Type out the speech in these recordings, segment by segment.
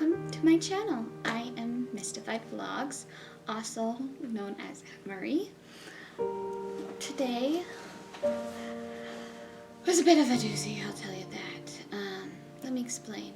welcome to my channel. I am Mystified Vlogs, also known as Marie. Today was a bit of a doozy, I'll tell you that. Let me explain.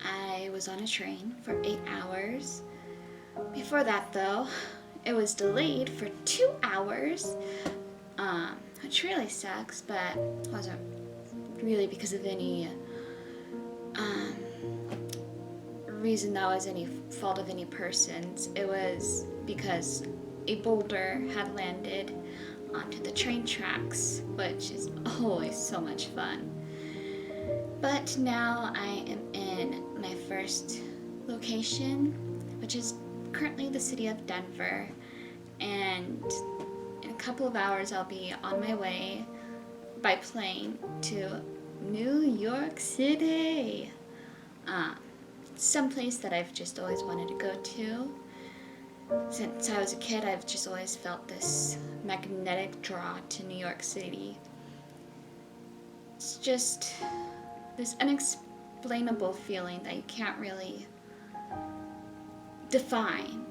I was on a train for 8 hours. Before that though, it was delayed for 2 hours, which really sucks, but it wasn't really because of any reason that was any fault of any persons. It was because a boulder had landed onto the train tracks, which is always so much fun. But now I am in my first location, which is currently the city of Denver, and in a couple of hours I'll be on my way by plane to New York City. Someplace that I've just always wanted to go to. Since I was a kid, I've just always felt this magnetic draw to New York City. It's just this unexplainable feeling that you can't really define,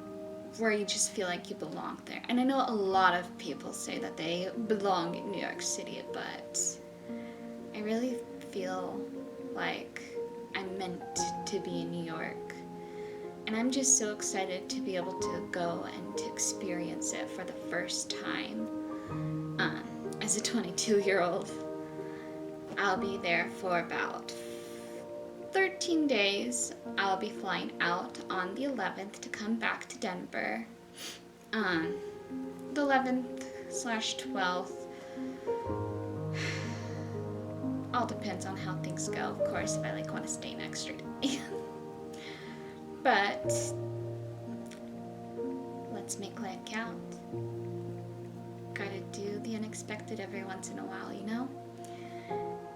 where you just feel like you belong there. And I know a lot of people say that they belong in New York City, but I really feel like I'm meant to be in New York. And I'm just so excited to be able to go and to experience it for the first time. As a 22-year-old, I'll be there for about 13 days. I'll be flying out on the 11th to come back to Denver. The 11th/12th. All depends on how things go, of course, if I want to stay an extra day. But let's make life count. Gotta do the unexpected every once in a while, you know?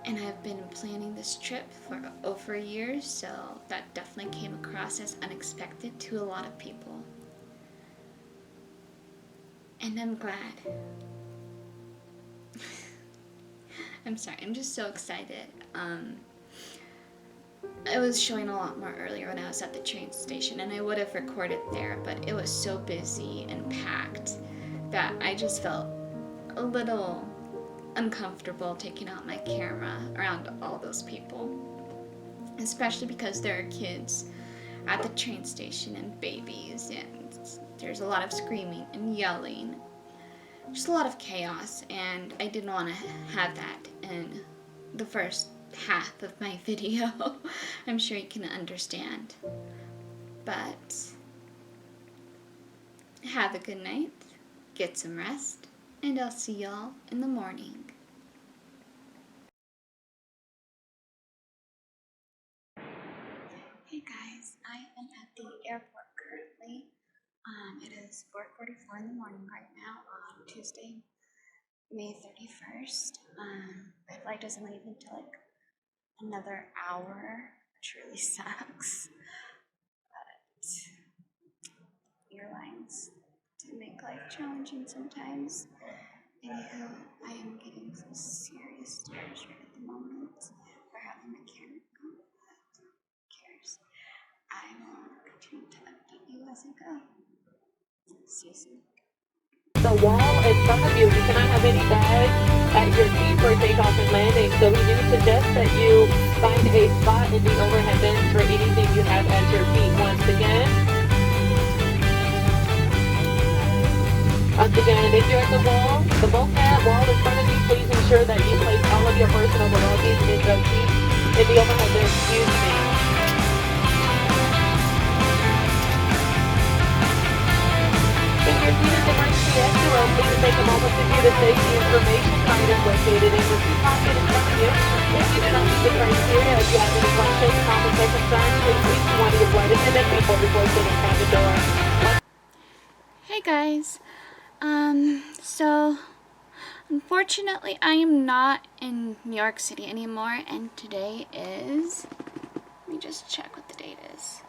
And I've been planning this trip for over a year, so that definitely came across as unexpected to a lot of people. And I'm glad. I'm sorry, I'm just so excited. It was showing a lot more earlier when I was at the train station, and I would have recorded there, but it was so busy and packed that I just felt a little uncomfortable taking out my camera around all those people. Especially because there are kids at the train station and babies, and there's a lot of screaming and yelling. Just a lot of chaos, and I didn't want to have that in the first half of my video. I'm sure you can understand. But have a good night, get some rest, and I'll see y'all in the morning. Hey guys, I am at the airport currently. It is 4:44 in the morning right now on Tuesday, May 31st. My flight doesn't leave until another hour, which really sucks. But airlines do make life challenging sometimes. Anywho, I am getting some serious stares right at the moment. We're having a mechanic come. Who cares? I will continue to update you as I go. See you soon. The wall in front of you cannot have any bags at your feet for takeoff and landing. So we do suggest that you find a spot in the overhead bins for anything you have at your feet. Once again, if you're at the bulkhead wall in front of you, please ensure that you place all of your personal belongings in the seat in the overhead bin. Excuse me. If your seat is emergency exit row, please take a moment to view the safety information items located in the seat pocket in front of you. If you do not meet the criteria, if you have any questions, comments, or concerns, please speak to one of your flight attendants before sitting at the door. Hey guys, so unfortunately I am not in New York City anymore, and today is, let me just check what the date is.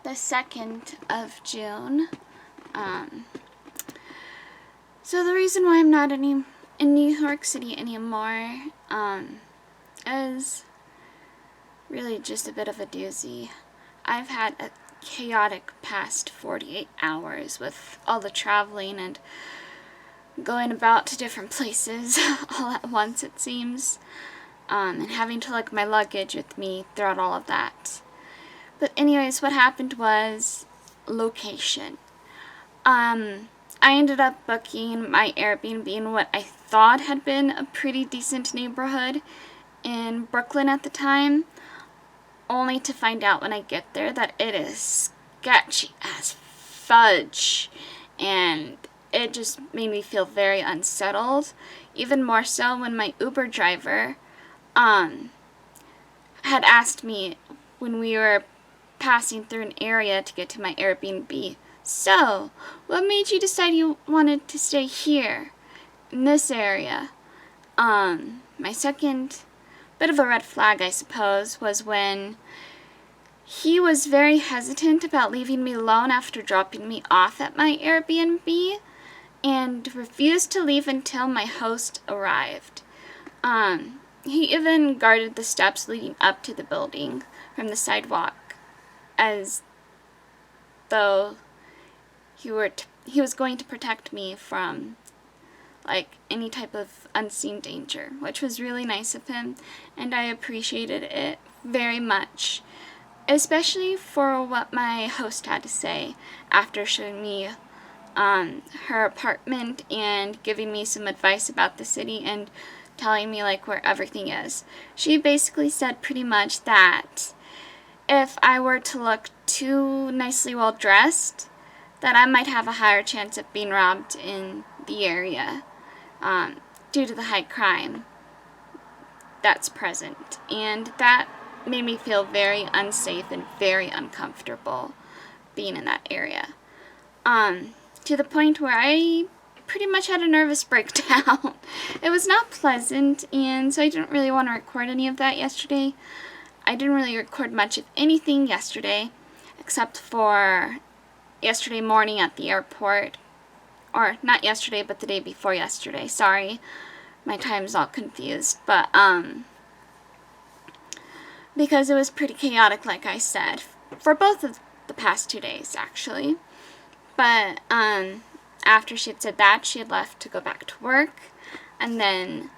The 2nd of June. So the reason why I'm not in New York City anymore is really just a bit of a doozy. I've had a chaotic past 48 hours with all the traveling and going about to different places all at once, it seems, and having to lug my luggage with me throughout all of that. But anyways, what happened was location. I ended up booking my Airbnb in what I thought had been a pretty decent neighborhood in Brooklyn at the time, only to find out when I get there that it is sketchy as fudge, and it just made me feel very unsettled, even more so when my Uber driver had asked me when we were passing through an area to get to my Airbnb, "So, what made you decide you wanted to stay here, in this area?" My second bit of a red flag, I suppose, was when he was very hesitant about leaving me alone after dropping me off at my Airbnb, and refused to leave until my host arrived. He even guarded the steps leading up to the building from the sidewalk, as though he was going to protect me from any type of unseen danger, which was really nice of him, and I appreciated it very much, especially for what my host had to say after showing me her apartment and giving me some advice about the city and telling me where everything is. She basically said pretty much that if I were to look too nicely well dressed, that I might have a higher chance of being robbed in the area, due to the high crime that's present. And that made me feel very unsafe and very uncomfortable being in that area. To the point where I pretty much had a nervous breakdown. It was not pleasant, and so I didn't really want to record any of that yesterday. I didn't really record much of anything yesterday, except for yesterday morning at the airport. Or not yesterday, but the day before yesterday. Sorry, my time's all confused. But, because it was pretty chaotic, like I said, for both of the past 2 days, actually. But, after she had said that, she had left to go back to work, and then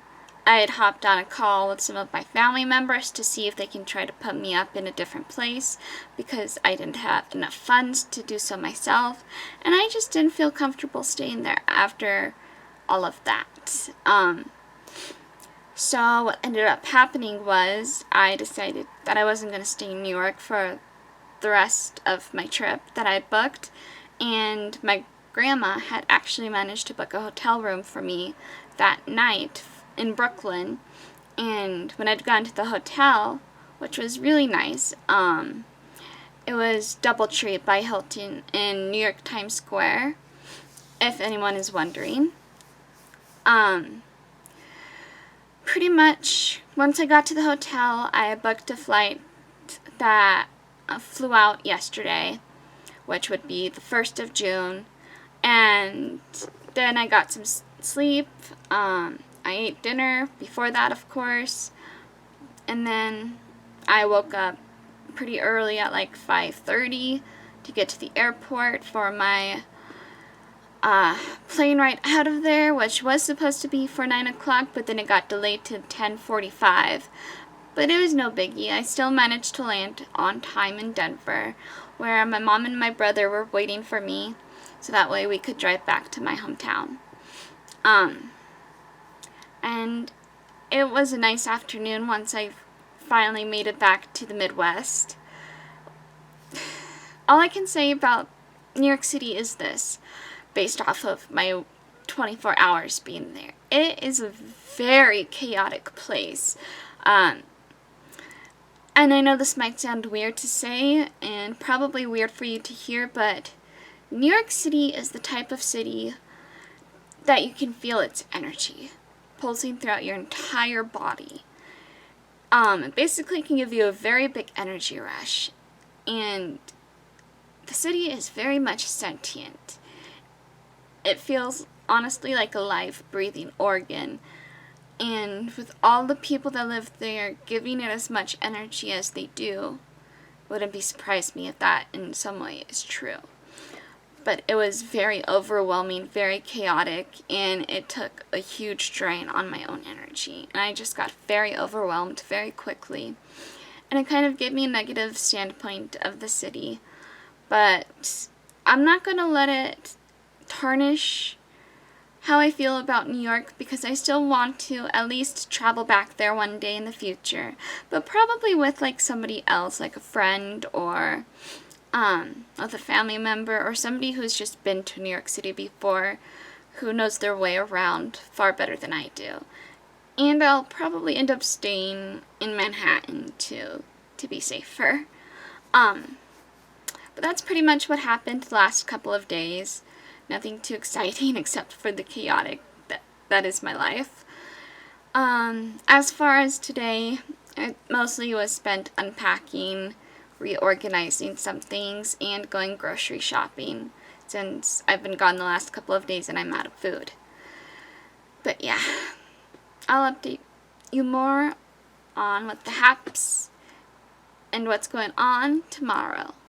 I had hopped on a call with some of my family members to see if they can try to put me up in a different place, because I didn't have enough funds to do so myself, and I just didn't feel comfortable staying there after all of that. So what ended up happening was I decided that I wasn't going to stay in New York for the rest of my trip that I booked, and my grandma had actually managed to book a hotel room for me that night in Brooklyn. And when I'd gone to the hotel, which was really nice, it was DoubleTree by Hilton in New York Times Square, if anyone is wondering. Pretty much once I got to the hotel, I booked a flight that flew out yesterday, which would be the 1st of June, and then I got some sleep. I ate dinner before that, of course, and then I woke up pretty early at 5:30 to get to the airport for my plane ride out of there, which was supposed to be for 9 o'clock, but then it got delayed to 10:45. But it was no biggie. I still managed to land on time in Denver, where my mom and my brother were waiting for me, so that way we could drive back to my hometown. And it was a nice afternoon once I finally made it back to the Midwest. All I can say about New York City is this, based off of my 24 hours being there. It is a very chaotic place. And I know this might sound weird to say, and probably weird for you to hear, but New York City is the type of city that you can feel its energy pulsing throughout your entire body. It basically can give you a very big energy rush, and the city is very much sentient. It feels honestly like a live, breathing organ. And with all the people that live there giving it as much energy as they do, wouldn't be surprised me if that in some way is true. But it was very overwhelming, very chaotic, and it took a huge drain on my own energy. And I just got very overwhelmed very quickly. And it kind of gave me a negative standpoint of the city. But I'm not going to let it tarnish how I feel about New York, because I still want to at least travel back there one day in the future. But probably with like somebody else, like a friend or with a family member or somebody who's just been to New York City before, who knows their way around far better than I do. And I'll probably end up staying in Manhattan to be safer. But that's pretty much what happened the last couple of days. Nothing too exciting except for the chaotic that is my life. As far as today, it mostly was spent unpacking, reorganizing some things, and going grocery shopping, since I've been gone the last couple of days and I'm out of food. But yeah, I'll update you more on what the haps and what's going on tomorrow.